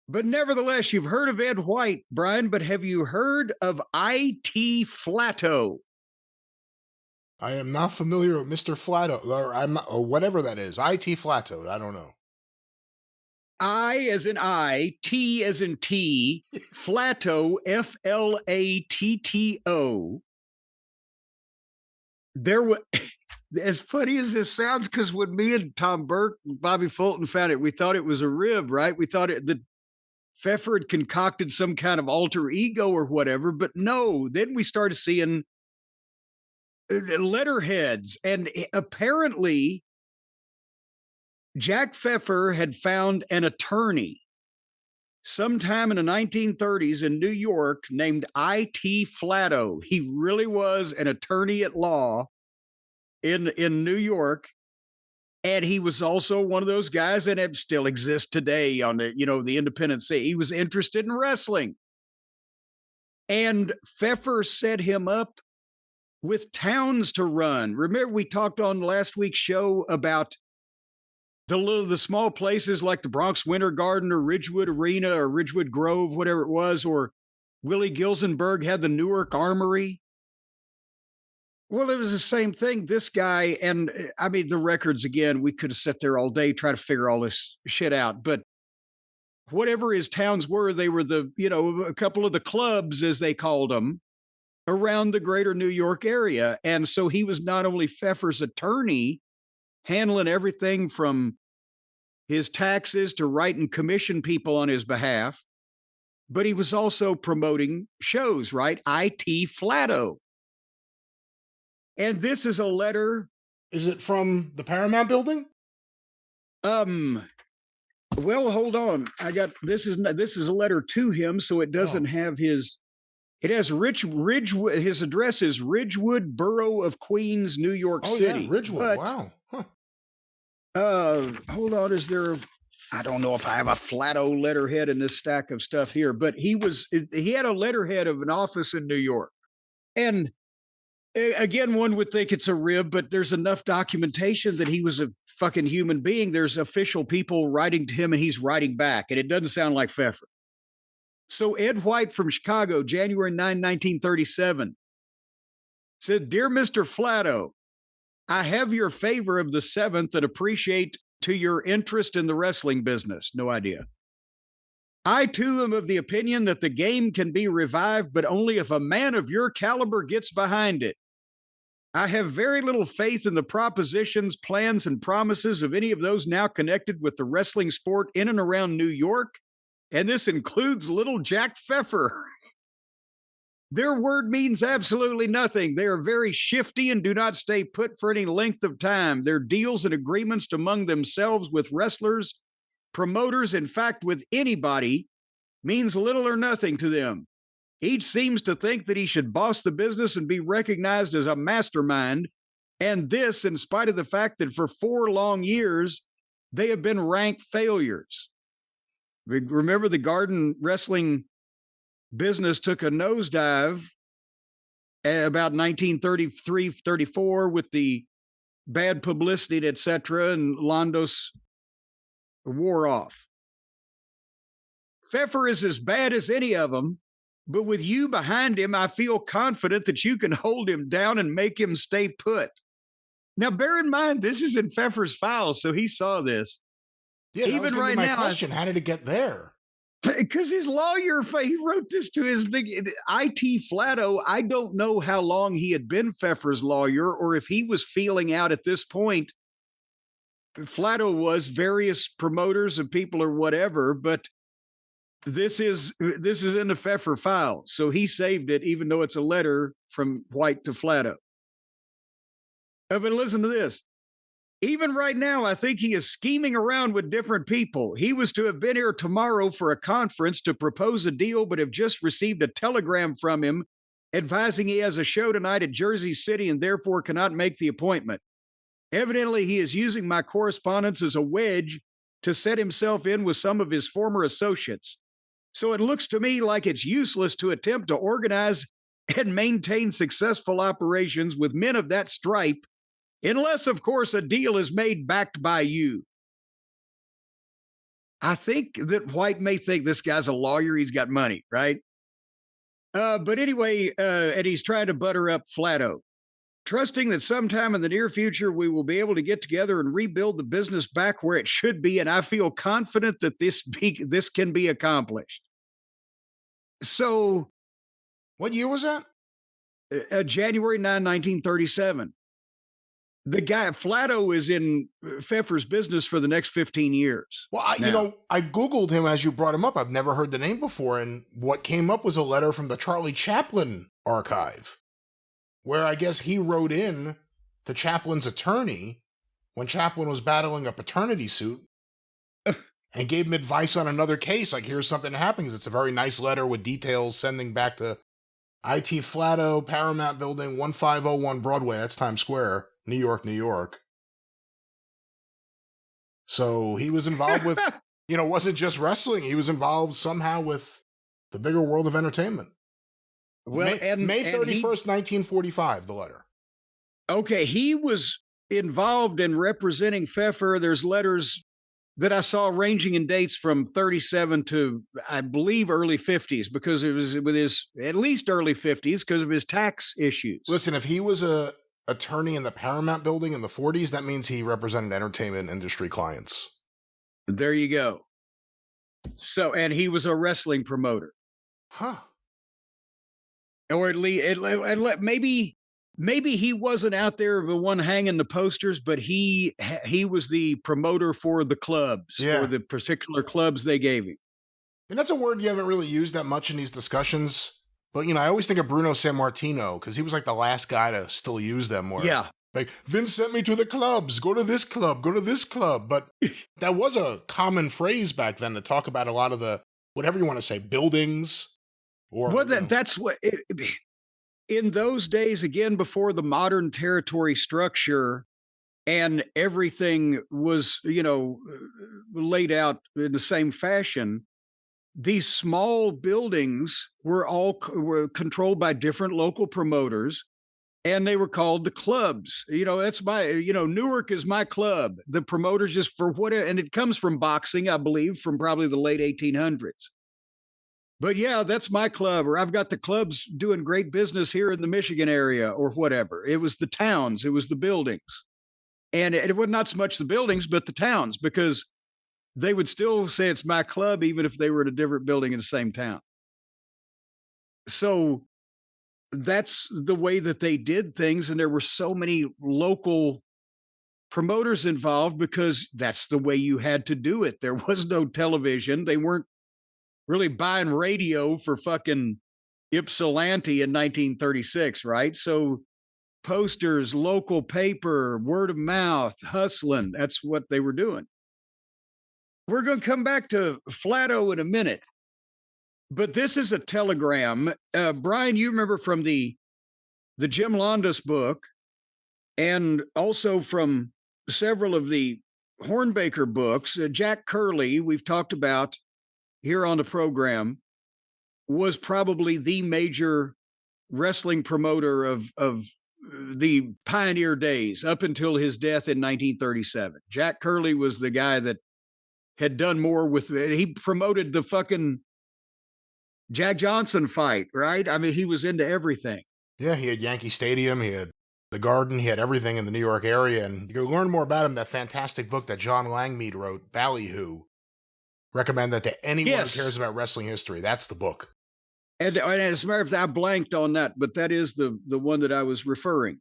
But nevertheless, you've heard of Ed White, Brian, but have you heard of IT Flatto? I am not familiar with Mr. Flatto, or whatever that is. IT Flatto. I don't know. I as in I, T as in T, Flatto, Flatto. There was, as funny as this sounds, because when me and Tom Burke, Bobby Fulton found it, we thought it was a rib, right? We thought the Pfefer had concocted some kind of alter ego or whatever, but no. Then we started seeing letterheads, and apparently Jack Pfefer had found an attorney sometime in the 1930s in New York named IT Flatto. He really was an attorney at law in New York. And he was also one of those guys that still exists today on the independent scene. He was interested in wrestling. And Pfefer set him up with towns to run. Remember, we talked on last week's show about the small places like the Bronx Winter Garden or Ridgewood Arena or Ridgewood Grove, whatever it was, or Willie Gilzenberg had the Newark Armory. Well, it was the same thing. This guy, and I mean, the records, again, we could have sat there all day trying to figure all this shit out. But whatever his towns were, they were a couple of the clubs, as they called them, around the greater New York area. And so he was not only Pfeffer's attorney, handling everything from his taxes to writing commission people on his behalf, but he was also promoting shows, right? IT Flatto. And this is a letter. Is it from the Paramount building? Well, hold on. This is a letter to him, so it doesn't have his. It has Ridgewood. His address is Ridgewood, Borough of Queens, New York City. Yeah, Ridgewood. Wow. Hold on. Is there? I don't know if I have a Flatto letterhead in this stack of stuff here, but he had a letterhead of an office in New York, and again, one would think it's a rib, but there's enough documentation that he was a fucking human being. There's official people writing to him, and he's writing back, and it doesn't sound like Pfefer. So Ed White from Chicago, January 9, 1937, said, "Dear Mr. Flatto, I have your favor of the 7th and appreciate to your interest in the wrestling business." No idea. "I, too, am of the opinion that the game can be revived, but only if a man of your caliber gets behind it. I have very little faith in the propositions, plans, and promises of any of those now connected with the wrestling sport in and around New York, and this includes little Jack Pfefer. Their word means absolutely nothing. They are very shifty and do not stay put for any length of time. Their deals and agreements among themselves with wrestlers, promoters, in fact, with anybody, means little or nothing to them. Each seems to think that he should boss the business and be recognized as a mastermind, and this in spite of the fact that for 4 long years, they have been rank failures." Remember, the Garden wrestling business took a nosedive about 1933-34 with the bad publicity, etc., and Londos wore off. "Pfefer is as bad as any of them, but with you behind him, I feel confident that you can hold him down and make him stay put." Now, bear in mind, this is in Pfeffer's files, so he saw this. Yeah, even right now, question: how did it get there? Because his lawyer, he wrote this to his IT Flatto. I don't know how long he had been Pfeffer's lawyer, or if he was feeling out at this point. Flatto was various promoters and people or whatever, but this is in the Pfefer file, so he saved it, even though it's a letter from White to Flatto. But listen to this. "Even right now, I think he is scheming around with different people. He was to have been here tomorrow for a conference to propose a deal, but have just received a telegram from him advising he has a show tonight at Jersey City and therefore cannot make the appointment. Evidently, he is using my correspondence as a wedge to set himself in with some of his former associates. So it looks to me like it's useless to attempt to organize and maintain successful operations with men of that stripe, unless, of course, a deal is made backed by you." I think that White may think this guy's a lawyer. He's got money, right? But anyway, and he's trying to butter up Flatto, trusting that sometime in the near future we will be able to get together and rebuild the business back where it should be, and I feel confident that this can be accomplished. So, What year was that? January 9, 1937. The guy Flatto is in Pfefer's business for the next 15 years. Well, I Googled him as you brought him up. I've never heard the name before. And what came up was a letter from the Charlie Chaplin archive, where I guess he wrote in to Chaplin's attorney when Chaplin was battling a paternity suit and gave him advice on another case. Like, here's something that happens. It's a very nice letter with details sending back to IT Flatto, Paramount Building, 1501 Broadway. That's Times Square. New York, New York. So he was involved with, wasn't just wrestling. He was involved somehow with the bigger world of entertainment. Well, May 31st, 1945, the letter. Okay, he was involved in representing Pfefer. There's letters that I saw ranging in dates from 37 to, I believe, early 50s, because it was with his, at least early 50s, because of his tax issues. Listen, if he was a attorney in the Paramount Building in the 40s, that means he represented entertainment industry clients. There you go. So, and he was a wrestling promoter. Huh. Or at least, maybe he wasn't out there the one hanging the posters, but he was the promoter for the clubs, for the particular clubs they gave him. And that's a word you haven't really used that much in these discussions. But, I always think of Bruno Sammartino because he was like the last guy to still use them more. Yeah. Like, Vince sent me to the clubs. Go to this club. Go to this club. But that was a common phrase back then to talk about a lot of the, whatever you want to say, buildings. Or well, that's what, in those days, again, before the modern territory structure and everything was, laid out in the same fashion, these small buildings were controlled by different local promoters, and they were called the clubs. That's Newark is my club. The promoters just for whatever, and it comes from boxing, I believe, from probably the late 1800s. But yeah, that's my club, or I've got the clubs doing great business here in the Michigan area, or whatever. It was the towns, it was the buildings. And it was not so much the buildings, but the towns, because they would still say it's my club, even if they were in a different building in the same town. So that's the way that they did things. And there were so many local promoters involved because that's the way you had to do it. There was no television. They weren't really buying radio for fucking Ypsilanti in 1936, right? So posters, local paper, word of mouth, hustling. That's what they were doing. We're going to come back to Flatto in a minute, but this is a telegram. Brian, you remember from the Jim Londos book, and also from several of the Hornbaker books. Jack Curley, we've talked about here on the program, was probably the major wrestling promoter of the pioneer days up until his death in 1937. Jack Curley was the guy that had done more with it. He promoted the fucking Jack Johnson fight, right? I mean, he was into everything. Yeah, he had Yankee Stadium, he had the Garden, he had everything in the New York area. And you can learn more about him, that fantastic book that John Langmead wrote, Ballyhoo. Recommend that to anyone who cares about wrestling history. That's the book. And as a matter of fact, I blanked on that, but that is the one that I was referring.